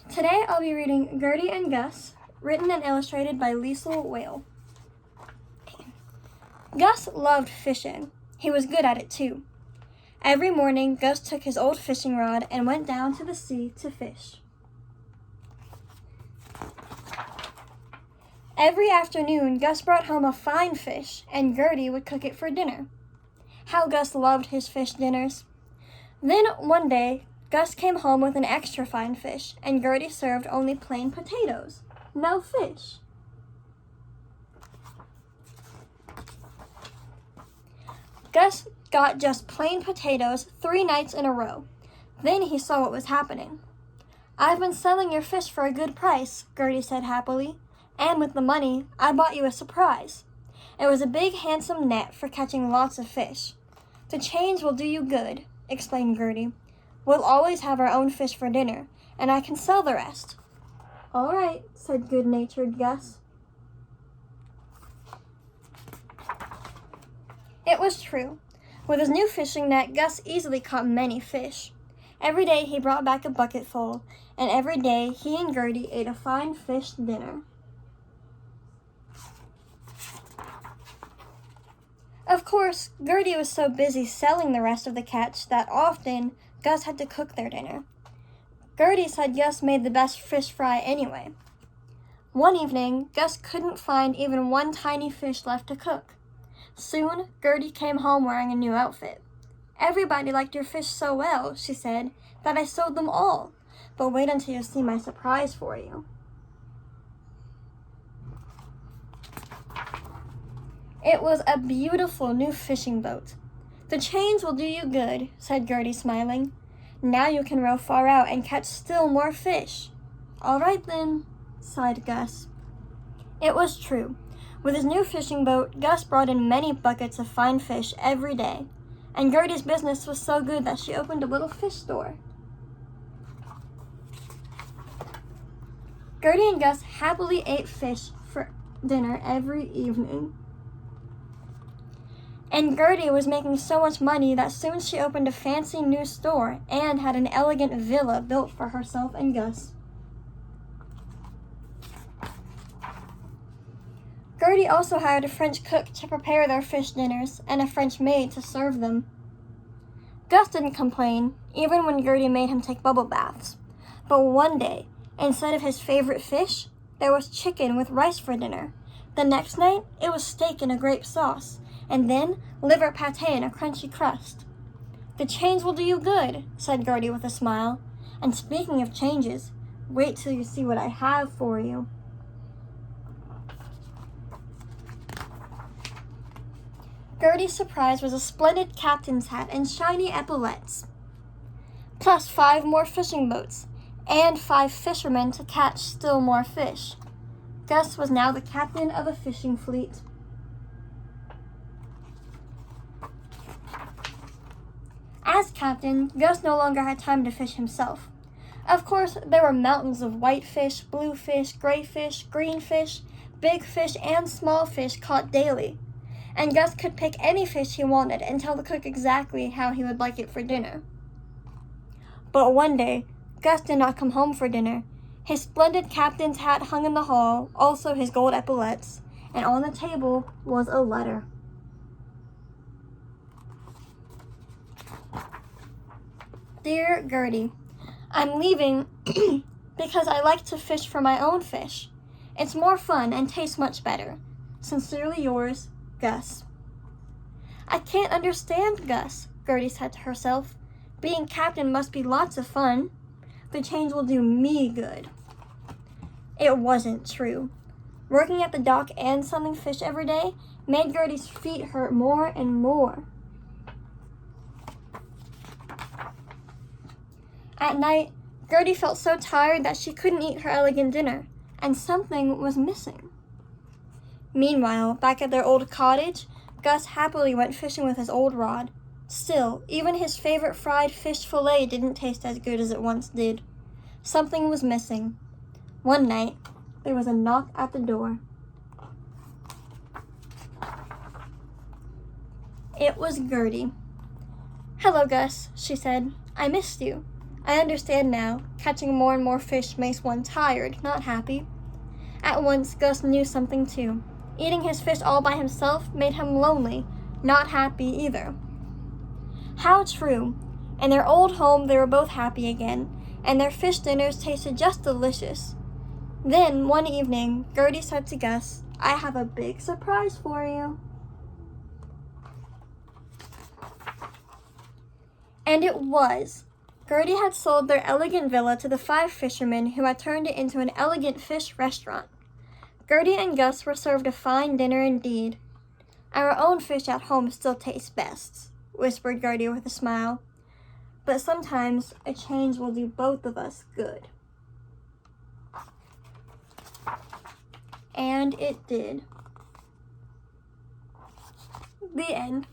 Today I'll be reading Gertie and Gus, written and illustrated by Liesl Whale. Gus loved fishing. He was good at it too. Every morning, Gus took his old fishing rod and went down to the sea to fish. Every afternoon, Gus brought home a fine fish, and Gertie would cook it for dinner. How Gus loved his fish dinners. Then, one day, Gus came home with an extra fine fish, and Gertie served only plain potatoes. No fish. Gus got just plain potatoes 3 nights in a row. Then he saw what was happening. "I've been selling your fish for a good price," Gertie said happily, "and with the money, I bought you a surprise. It was a big, handsome net for catching lots of fish. The change will do you good," explained Gertie. "We'll always have our own fish for dinner, and I can sell the rest." "All right," said good-natured Gus. It was true. With his new fishing net, Gus easily caught many fish. Every day he brought back a bucketful, and every day he and Gertie ate a fine fish dinner. Of course, Gertie was so busy selling the rest of the catch that often Gus had to cook their dinner. Gertie said Gus made the best fish fry anyway. One evening, Gus couldn't find even one tiny fish left to cook. Soon, Gertie came home wearing a new outfit. "Everybody liked your fish so well," she said, "that I sold them all. But wait until you see my surprise for you." It was a beautiful new fishing boat. "The change will do you good," said Gertie, smiling. "Now you can row far out and catch still more fish." "All right then," sighed Gus. It was true. With his new fishing boat, Gus brought in many buckets of fine fish every day, and Gertie's business was so good that she opened a little fish store. Gertie and Gus happily ate fish for dinner every evening. And Gertie was making so much money that soon she opened a fancy new store and had an elegant villa built for herself and Gus. Gertie also hired a French cook to prepare their fish dinners and a French maid to serve them. Gus didn't complain, even when Gertie made him take bubble baths. But one day, instead of his favorite fish, there was chicken with rice for dinner. The next night, it was steak in a grape sauce, and then liver pate in a crunchy crust. "The change will do you good," said Gertie with a smile. "And speaking of changes, wait till you see what I have for you." Gertie's surprise was a splendid captain's hat and shiny epaulettes, plus 5 more fishing boats, and 5 fishermen to catch still more fish. Gus was now the captain of a fishing fleet. As captain, Gus no longer had time to fish himself. Of course, there were mountains of white fish, blue fish, gray fish, green fish, big fish, and small fish caught daily. And Gus could pick any fish he wanted and tell the cook exactly how he would like it for dinner. But one day, Gus did not come home for dinner. His splendid captain's hat hung in the hall, also his gold epaulettes, and on the table was a letter. "Dear Gertie, I'm leaving because I like to fish for my own fish. It's more fun and tastes much better. Sincerely yours, Gus." "I can't understand, Gus," Gertie said to herself. "Being captain must be lots of fun. The change will do me good." It wasn't true. Working at the dock and selling fish every day made Gertie's feet hurt more and more. At night, Gertie felt so tired that she couldn't eat her elegant dinner, and something was missing. Meanwhile, back at their old cottage, Gus happily went fishing with his old rod. Still, even his favorite fried fish fillet didn't taste as good as it once did. Something was missing. One night, there was a knock at the door. It was Gertie. "Hello, Gus," she said. "I missed you. I understand now. Catching more and more fish makes one tired, not happy. At once, Gus knew something too. Eating his fish all by himself made him lonely, not happy either. How true! In their old home, they were both happy again, and their fish dinners tasted just delicious. Then, one evening, Gertie said to Gus, "I have a big surprise for you." And it was. Gertie had sold their elegant villa to the 5 fishermen who had turned it into an elegant fish restaurant. Gertie and Gus were served a fine dinner indeed. "Our own fish at home still tastes best," whispered Gertie with a smile. "But sometimes a change will do both of us good." And it did. The end.